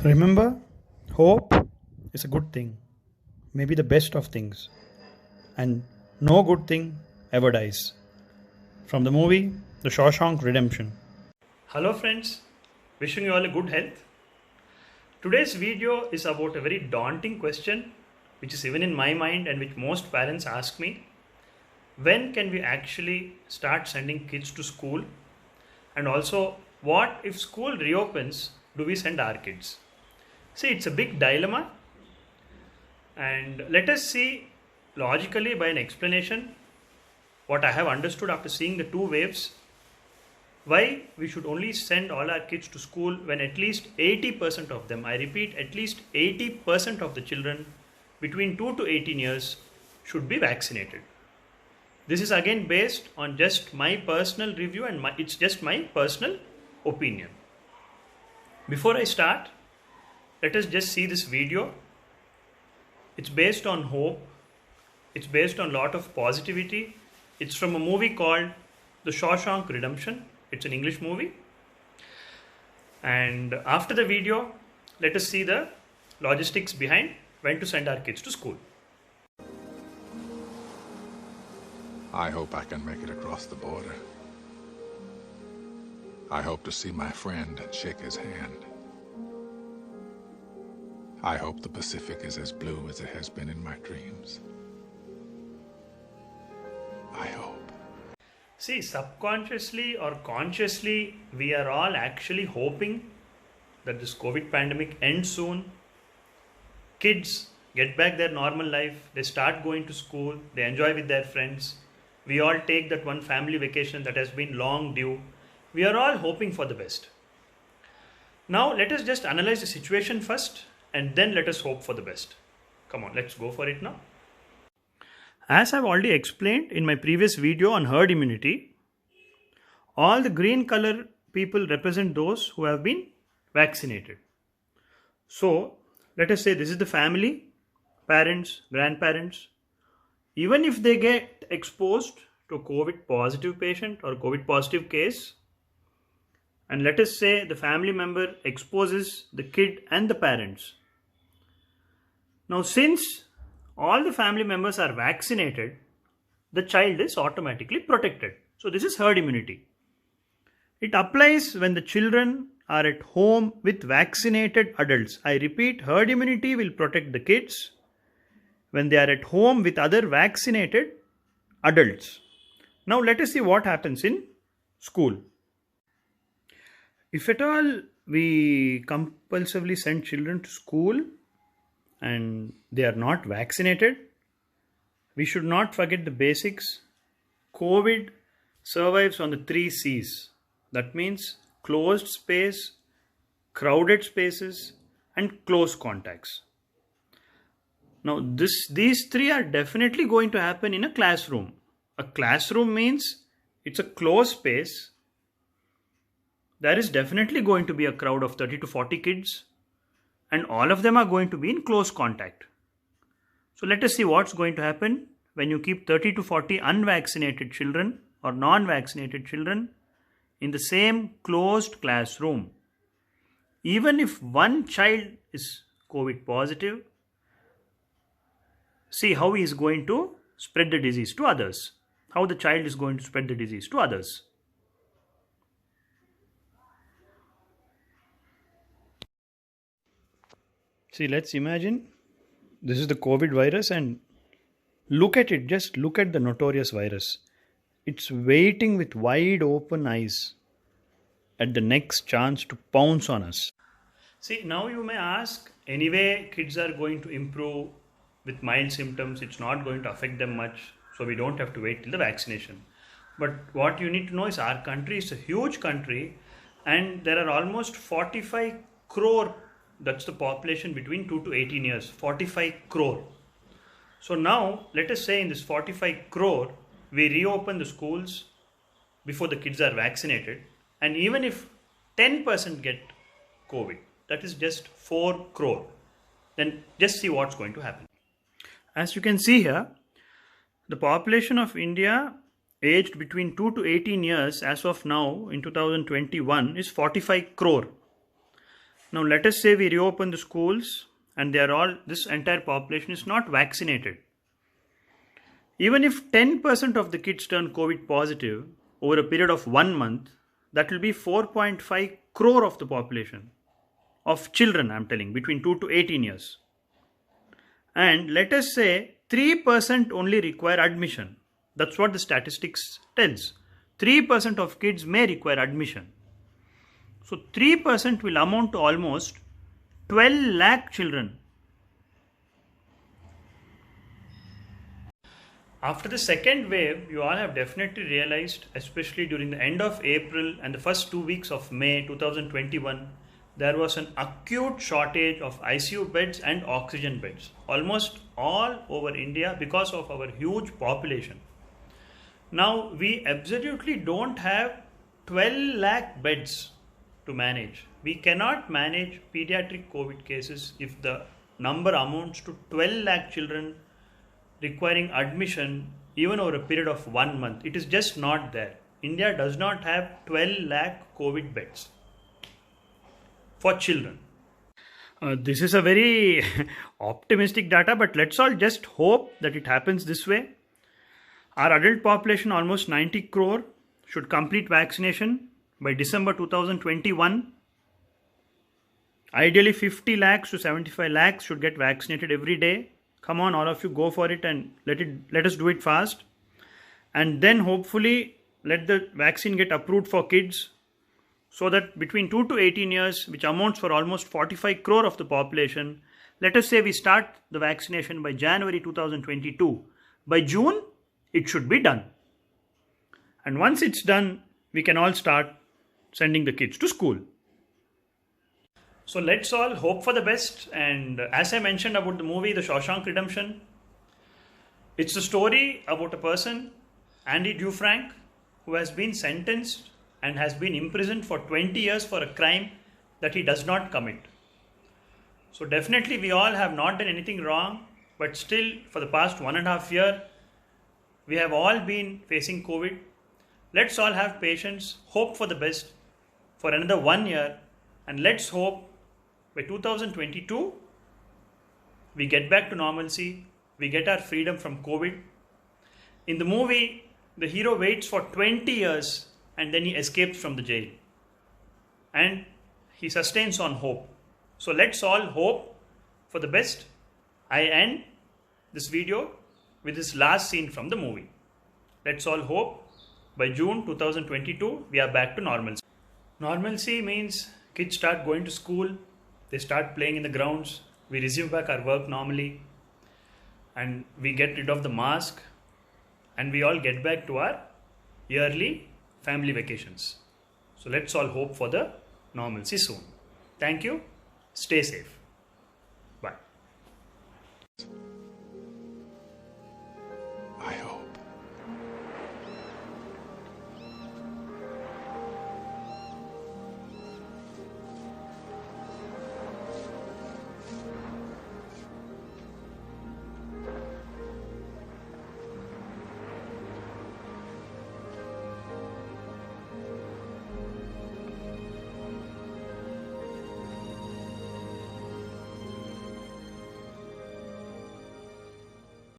Remember, hope is a good thing, maybe the best of things, and no good thing ever dies. From the movie The Shawshank Redemption. Hello, friends, wishing you all a good health. Today's video is about a very daunting question, which is even in my mind and which most parents ask me. When can we actually start sending kids to school? And also, what if school reopens, do we send our kids? See, it's a big dilemma, and let us see logically by an explanation what I have understood after seeing the two waves, why we should only send all our kids to school when at least 80% of them, I repeat, at least 80% of the children between 2 to 18 years should be vaccinated. This is again based on just my personal review and it's just my personal opinion. Before I start, let us just see this video. It's based on hope. It's based on a lot of positivity. It's from a movie called The Shawshank Redemption. It's an English movie. And after the video, let us see the logistics behind when to send our kids to school. I hope I can make it across the border. I hope to see my friend and shake his hand. I hope the Pacific is as blue as it has been in my dreams. I hope. See, subconsciously or consciously, we are all actually hoping that this COVID pandemic ends soon. Kids get back their normal life. They start going to school. They enjoy with their friends. We all take that one family vacation that has been long due. We are all hoping for the best. Now, let us just analyze the situation first and then let us hope for the best. Come on, let's go for it now. As I've already explained in my previous video on herd immunity, all the green color people represent those who have been vaccinated. So, let us say this is the family, parents, grandparents. Even if they get exposed to a COVID positive patient or COVID positive case, and let us say the family member exposes the kid and the parents. Now, since all the family members are vaccinated, the child is automatically protected. So this is herd immunity. It applies when the children are at home with vaccinated adults. I repeat, herd immunity will protect the kids when they are at home with other vaccinated adults. Now let us see what happens in school. If at all we compulsively send children to school and they are not vaccinated, we should not forget the basics. COVID survives on the 3 C's. That means closed space, crowded spaces, and close contacts. Now, these 3 are definitely going to happen in a classroom. A classroom means it's a closed space. There is definitely going to be a crowd of 30 to 40 kids, and all of them are going to be in close contact. So let us see what's going to happen when you keep 30 to 40 unvaccinated children or non-vaccinated children in the same closed classroom. Even if one child is COVID positive, see how he is going to spread the disease to others. How the child is going to spread the disease to others. See, let's imagine this is the COVID virus and look at it, just look at the notorious virus. It's waiting with wide open eyes at the next chance to pounce on us. See, now you may ask, anyway, kids are going to improve with mild symptoms. It's not going to affect them much, so we don't have to wait till the vaccination. But what you need to know is our country is a huge country and there are almost 45 crore. That's the population between 2 to 18 years, 45 crore. So now, let us say in this 45 crore, we reopen the schools before the kids are vaccinated. And even if 10% get COVID, that is just 4 crore. Then just see what's going to happen. As you can see here, the population of India aged between 2 to 18 years as of now in 2021 is 45 crore. Now let us say we reopen the schools and this entire population is not vaccinated. Even if 10% of the kids turn COVID positive over a period of 1 month, that will be 4.5 crore of the population of children, I'm telling, between 2 to 18 years. And let us say 3% only require admission. That's what the statistics tells. 3% of kids may require admission. So 3% will amount to almost 12 lakh children. After the second wave, you all have definitely realized, especially during the end of April and the first 2 weeks of May 2021, there was an acute shortage of ICU beds and oxygen beds almost all over India because of our huge population. Now, we absolutely don't have 12 lakh beds to manage. We cannot manage pediatric COVID cases if the number amounts to 12 lakh children requiring admission even over a period of 1 month. It is just not there. India does not have 12 lakh COVID beds for children. This is a very optimistic data, but let's all just hope that it happens this way. Our adult population, almost 90 crore, should complete vaccination by December 2021. Ideally, 50 lakhs to 75 lakhs should get vaccinated every day. Come on, all of you, go for it and let us do it fast. And then hopefully let the vaccine get approved for kids so that between 2 to 18 years, which amounts for almost 45 crore of the population, let us say we start the vaccination by January 2022. By June, it should be done. And once it's done, we can all start sending the kids to school. So let's all hope for the best. And as I mentioned about the movie The Shawshank Redemption, it's a story about a person, Andy Dufrank, who has been sentenced and has been imprisoned for 20 years for a crime that he does not commit. So definitely we all have not done anything wrong, but still for the past 1.5 years, we have all been facing COVID. Let's all have patience, hope for the best for another 1 year, and let's hope by 2022, we get back to normalcy, we get our freedom from COVID. In the movie, the hero waits for 20 years and then he escapes from the jail. And he sustains on hope. So let's all hope for the best. I end this video with this last scene from the movie. Let's all hope by June 2022, we are back to normalcy. Normalcy means kids start going to school, they start playing in the grounds, we resume back our work normally, and we get rid of the mask, and we all get back to our yearly family vacations. So let's all hope for the normalcy soon. Thank you. Stay safe.